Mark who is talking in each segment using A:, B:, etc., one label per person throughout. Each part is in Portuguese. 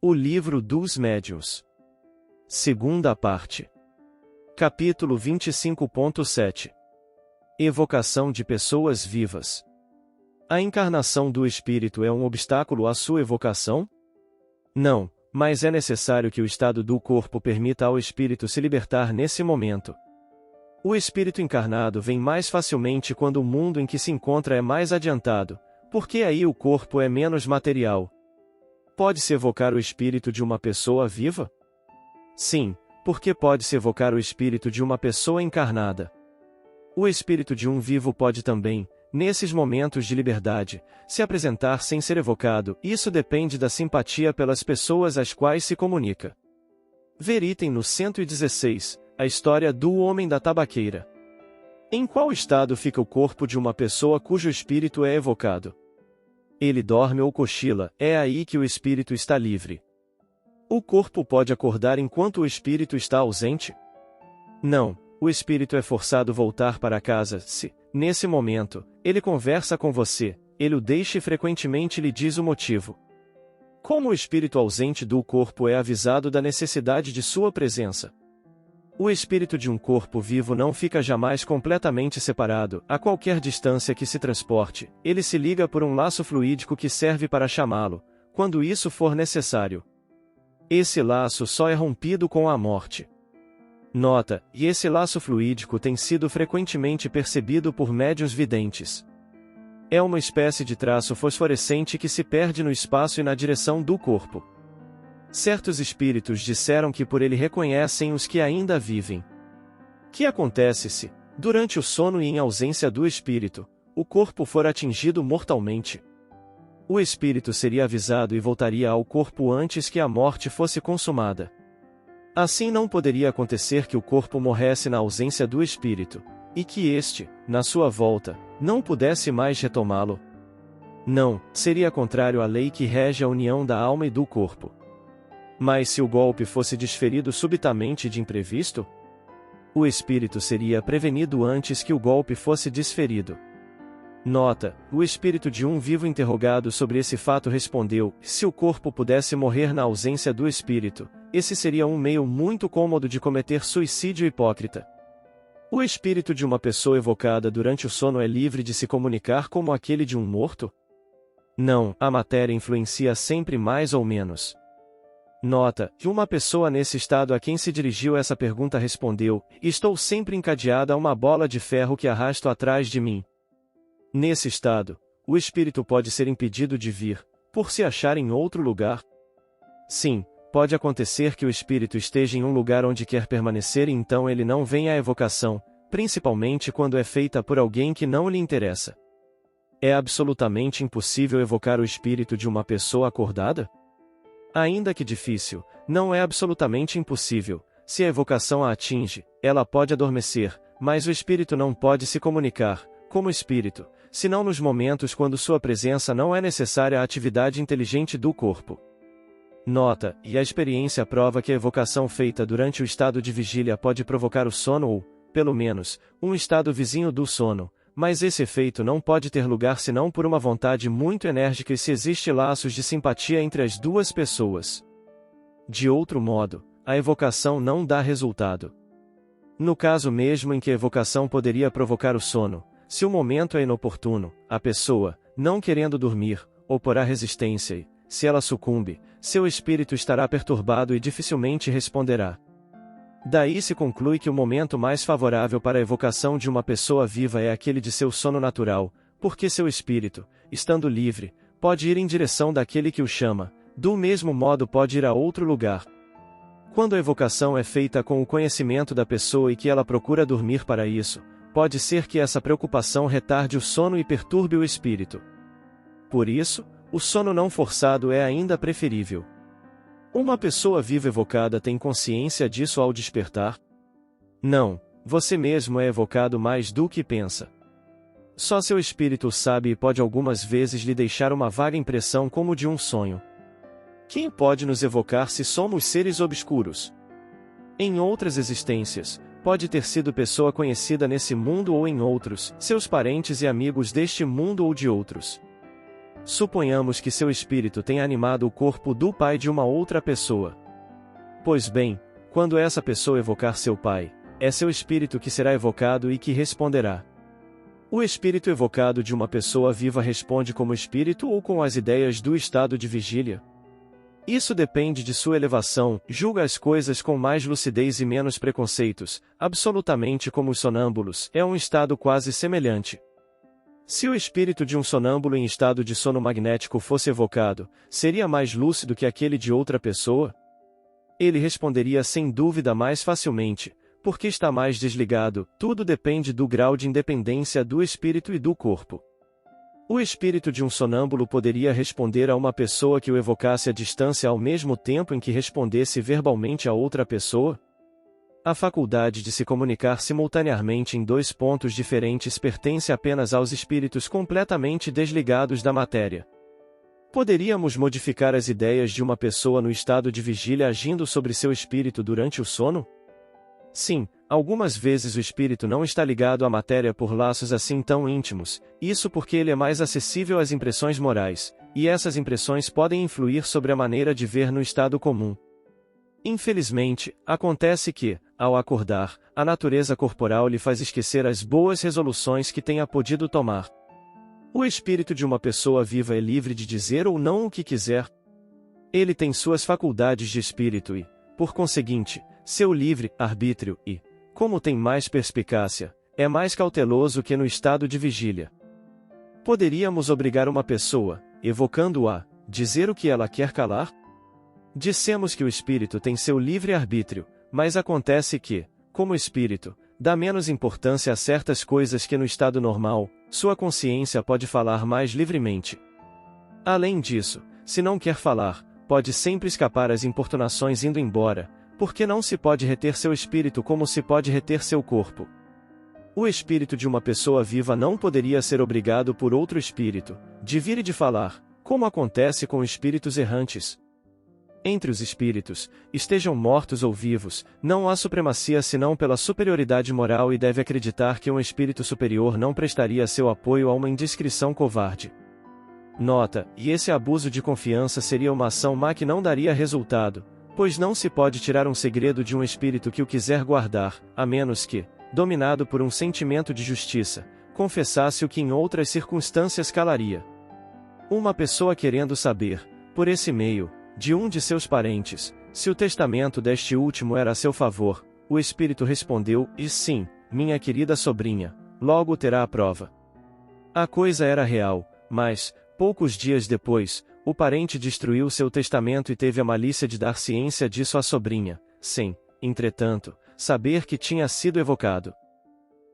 A: O Livro dos Médiuns. Segunda parte. Capítulo 25.7. Evocação de pessoas vivas. A encarnação do espírito é um obstáculo à sua evocação? Não, mas é necessário que o estado do corpo permita ao espírito se libertar nesse momento. O espírito encarnado vem mais facilmente quando o mundo em que se encontra é mais adiantado, porque aí o corpo é menos material. Pode-se evocar o espírito de uma pessoa viva? Sim, porque pode-se evocar o espírito de uma pessoa encarnada. O espírito de um vivo pode também, nesses momentos de liberdade, se apresentar sem ser evocado. Isso depende da simpatia pelas pessoas às quais se comunica. Ver item no 116, a história do homem da tabaqueira. Em qual estado fica o corpo de uma pessoa cujo espírito é evocado? Ele dorme ou cochila, é aí que o espírito está livre. O corpo pode acordar enquanto o espírito está ausente? Não, o espírito é forçado a voltar para casa se, nesse momento, ele conversa com você, ele o deixa e frequentemente lhe diz o motivo. Como o espírito ausente do corpo é avisado da necessidade de sua presença? O espírito de um corpo vivo não fica jamais completamente separado, a qualquer distância que se transporte, ele se liga por um laço fluídico que serve para chamá-lo, quando isso for necessário. Esse laço só é rompido com a morte. Nota, e esse laço fluídico tem sido frequentemente percebido por médiuns videntes. É uma espécie de traço fosforescente que se perde no espaço e na direção do corpo. Certos espíritos disseram que por ele reconhecem os que ainda vivem. Que acontece se, durante o sono e em ausência do espírito, o corpo for atingido mortalmente? O espírito seria avisado e voltaria ao corpo antes que a morte fosse consumada. Assim não poderia acontecer que o corpo morresse na ausência do espírito, e que este, na sua volta, não pudesse mais retomá-lo. Não, seria contrário à lei que rege a união da alma e do corpo. Mas se o golpe fosse desferido subitamente de imprevisto, o espírito seria prevenido antes que o golpe fosse desferido. Nota, o espírito de um vivo interrogado sobre esse fato respondeu, se o corpo pudesse morrer na ausência do espírito, esse seria um meio muito cômodo de cometer suicídio hipócrita. O espírito de uma pessoa evocada durante o sono é livre de se comunicar como aquele de um morto? Não, a matéria influencia sempre mais ou menos. Nota, que uma pessoa nesse estado a quem se dirigiu essa pergunta respondeu, estou sempre encadeada a uma bola de ferro que arrasto atrás de mim. Nesse estado, o espírito pode ser impedido de vir, por se achar em outro lugar? Sim, pode acontecer que o espírito esteja em um lugar onde quer permanecer e então ele não vem à evocação, principalmente quando é feita por alguém que não lhe interessa. É absolutamente impossível evocar o espírito de uma pessoa acordada? Ainda que difícil, não é absolutamente impossível. Se a evocação a atinge, ela pode adormecer, mas o espírito não pode se comunicar, como espírito, senão nos momentos quando sua presença não é necessária à atividade inteligente do corpo. Nota, e a experiência prova que a evocação feita durante o estado de vigília pode provocar o sono ou, pelo menos, um estado vizinho do sono, mas esse efeito não pode ter lugar senão por uma vontade muito enérgica e se existe laços de simpatia entre as duas pessoas. De outro modo, a evocação não dá resultado. No caso mesmo em que a evocação poderia provocar o sono, se o momento é inoportuno, a pessoa, não querendo dormir, oporá resistência e, se ela sucumbe, seu espírito estará perturbado e dificilmente responderá. Daí se conclui que o momento mais favorável para a evocação de uma pessoa viva é aquele de seu sono natural, porque seu espírito, estando livre, pode ir em direção daquele que o chama, do mesmo modo pode ir a outro lugar. Quando a evocação é feita com o conhecimento da pessoa e que ela procura dormir para isso, pode ser que essa preocupação retarde o sono e perturbe o espírito. Por isso, o sono não forçado é ainda preferível. Uma pessoa viva evocada tem consciência disso ao despertar? Não, você mesmo é evocado mais do que pensa. Só seu espírito o sabe e pode algumas vezes lhe deixar uma vaga impressão como de um sonho. Quem pode nos evocar se somos seres obscuros? Em outras existências, pode ter sido pessoa conhecida nesse mundo ou em outros, seus parentes e amigos deste mundo ou de outros. Suponhamos que seu espírito tenha animado o corpo do pai de uma outra pessoa. Pois bem, quando essa pessoa evocar seu pai, é seu espírito que será evocado e que responderá. O espírito evocado de uma pessoa viva responde como espírito ou com as ideias do estado de vigília? Isso depende de sua elevação, julga as coisas com mais lucidez e menos preconceitos, absolutamente como os sonâmbulos, é um estado quase semelhante. Se o espírito de um sonâmbulo em estado de sono magnético fosse evocado, seria mais lúcido que aquele de outra pessoa? Ele responderia sem dúvida mais facilmente, porque está mais desligado, tudo depende do grau de independência do espírito e do corpo. O espírito de um sonâmbulo poderia responder a uma pessoa que o evocasse à distância ao mesmo tempo em que respondesse verbalmente a outra pessoa? A faculdade de se comunicar simultaneamente em dois pontos diferentes pertence apenas aos espíritos completamente desligados da matéria. Poderíamos modificar as ideias de uma pessoa no estado de vigília agindo sobre seu espírito durante o sono? Sim, algumas vezes o espírito não está ligado à matéria por laços assim tão íntimos, isso porque ele é mais acessível às impressões morais, e essas impressões podem influir sobre a maneira de ver no estado comum. Infelizmente, acontece que, ao acordar, a natureza corporal lhe faz esquecer as boas resoluções que tenha podido tomar. O espírito de uma pessoa viva é livre de dizer ou não o que quiser. Ele tem suas faculdades de espírito e, por conseguinte, seu livre arbítrio e, como tem mais perspicácia, é mais cauteloso que no estado de vigília. Poderíamos obrigar uma pessoa, evocando-a, dizer o que ela quer calar? Dissemos que o espírito tem seu livre arbítrio, mas acontece que, como espírito, dá menos importância a certas coisas que no estado normal, sua consciência pode falar mais livremente. Além disso, se não quer falar, pode sempre escapar às importunações indo embora, porque não se pode reter seu espírito como se pode reter seu corpo. O espírito de uma pessoa viva não poderia ser obrigado por outro espírito, de vir e de falar, como acontece com espíritos errantes. Entre os espíritos, estejam mortos ou vivos, não há supremacia senão pela superioridade moral e deve acreditar que um espírito superior não prestaria seu apoio a uma indiscrição covarde. Nota, e esse abuso de confiança seria uma ação má que não daria resultado, pois não se pode tirar um segredo de um espírito que o quiser guardar, a menos que, dominado por um sentimento de justiça, confessasse o que em outras circunstâncias calaria. Uma pessoa querendo saber, por esse meio, de um de seus parentes, se o testamento deste último era a seu favor, o espírito respondeu, e sim, minha querida sobrinha, logo terá a prova. A coisa era real, mas, poucos dias depois, o parente destruiu seu testamento e teve a malícia de dar ciência disso à sobrinha, sem, entretanto, saber que tinha sido evocado.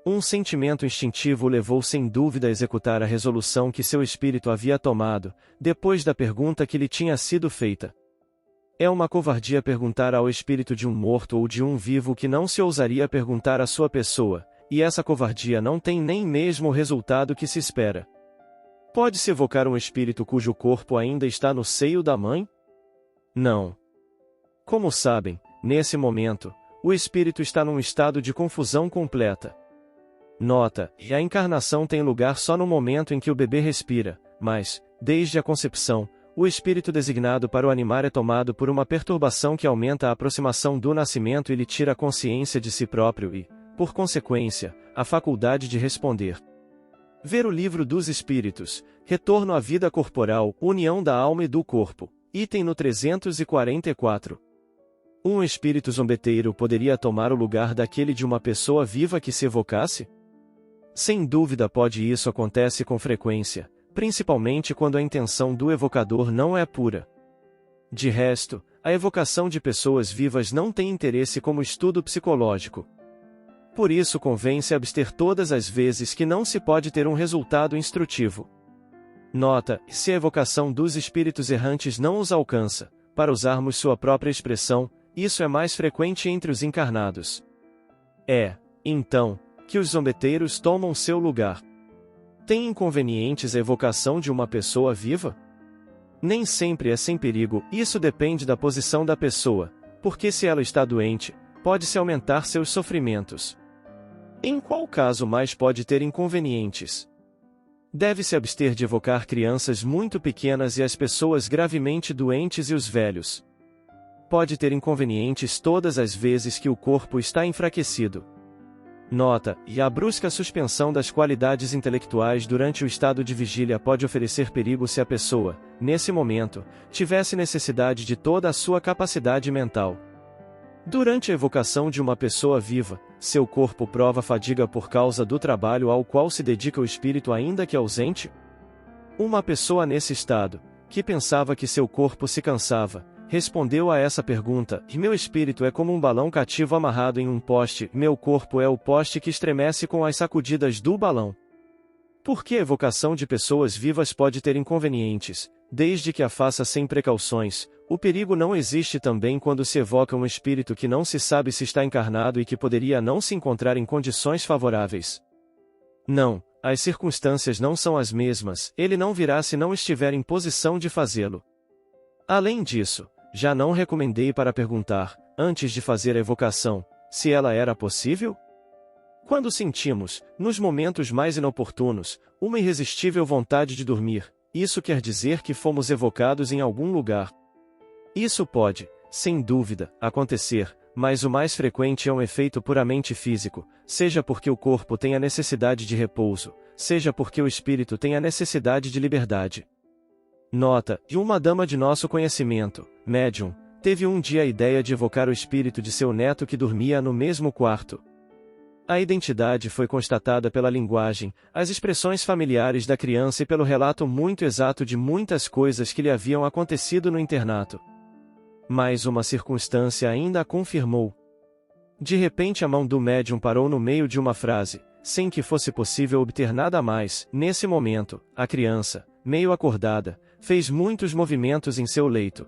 A: Um sentimento instintivo o levou sem dúvida a executar a resolução que seu espírito havia tomado, depois da pergunta que lhe tinha sido feita. É uma covardia perguntar ao espírito de um morto ou de um vivo que não se ousaria perguntar à sua pessoa, e essa covardia não tem nem mesmo o resultado que se espera. Pode-se evocar um espírito cujo corpo ainda está no seio da mãe? Não. Como sabem, nesse momento, o espírito está num estado de confusão completa. Nota, e a encarnação tem lugar só no momento em que o bebê respira, mas, desde a concepção, o espírito designado para o animar é tomado por uma perturbação que aumenta a aproximação do nascimento e lhe tira a consciência de si próprio e, por consequência, a faculdade de responder. Ver o Livro dos Espíritos, Retorno à Vida Corporal, União da Alma e do Corpo, item no 344. Um espírito zombeteiro poderia tomar o lugar daquele de uma pessoa viva que se evocasse? Sem dúvida isso acontece com frequência, principalmente quando a intenção do evocador não é pura. De resto, a evocação de pessoas vivas não tem interesse como estudo psicológico. Por isso convém se abster todas as vezes que não se pode ter um resultado instrutivo. Nota, se a evocação dos espíritos errantes não os alcança, para usarmos sua própria expressão, isso é mais frequente entre os encarnados. É, então, que os zombeteiros tomam seu lugar. Tem inconvenientes a evocação de uma pessoa viva? Nem sempre é sem perigo, isso depende da posição da pessoa, porque se ela está doente, pode-se aumentar seus sofrimentos. Em qual caso mais pode ter inconvenientes? Deve-se abster de evocar crianças muito pequenas e as pessoas gravemente doentes e os velhos. Pode ter inconvenientes todas as vezes que o corpo está enfraquecido. Nota: e a brusca suspensão das qualidades intelectuais durante o estado de vigília pode oferecer perigo se a pessoa, nesse momento, tivesse necessidade de toda a sua capacidade mental. Durante a evocação de uma pessoa viva, seu corpo prova fadiga por causa do trabalho ao qual se dedica o espírito ainda que ausente? Uma pessoa nesse estado, que pensava que seu corpo se cansava, respondeu a essa pergunta: e meu espírito é como um balão cativo amarrado em um poste, meu corpo é o poste que estremece com as sacudidas do balão. Por que a evocação de pessoas vivas pode ter inconvenientes, desde que a faça sem precauções? O perigo não existe também quando se evoca um espírito que não se sabe se está encarnado e que poderia não se encontrar em condições favoráveis. Não, as circunstâncias não são as mesmas, ele não virá se não estiver em posição de fazê-lo. Além disso, já não recomendei para perguntar, antes de fazer a evocação, se ela era possível? Quando sentimos, nos momentos mais inoportunos, uma irresistível vontade de dormir, isso quer dizer que fomos evocados em algum lugar. Isso pode, sem dúvida, acontecer, mas o mais frequente é um efeito puramente físico, seja porque o corpo tem a necessidade de repouso, seja porque o espírito tem a necessidade de liberdade. Nota: e uma dama de nosso conhecimento, médium, teve um dia a ideia de evocar o espírito de seu neto que dormia no mesmo quarto. A identidade foi constatada pela linguagem, as expressões familiares da criança e pelo relato muito exato de muitas coisas que lhe haviam acontecido no internato. Mas uma circunstância ainda a confirmou. De repente a mão do médium parou no meio de uma frase, sem que fosse possível obter nada mais. Nesse momento, a criança, meio acordada, fez muitos movimentos em seu leito.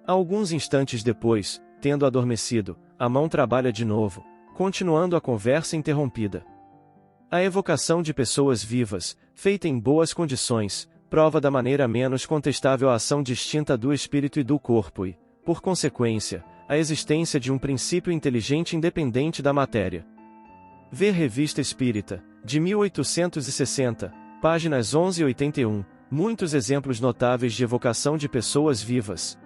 A: Alguns instantes depois, tendo adormecido, a mão trabalha de novo, continuando a conversa interrompida. A evocação de pessoas vivas, feita em boas condições, prova da maneira menos contestável a ação distinta do espírito e do corpo e, por consequência, a existência de um princípio inteligente independente da matéria. Ver Revista Espírita, de 1860, páginas 11 e 81, muitos exemplos notáveis de evocação de pessoas vivas.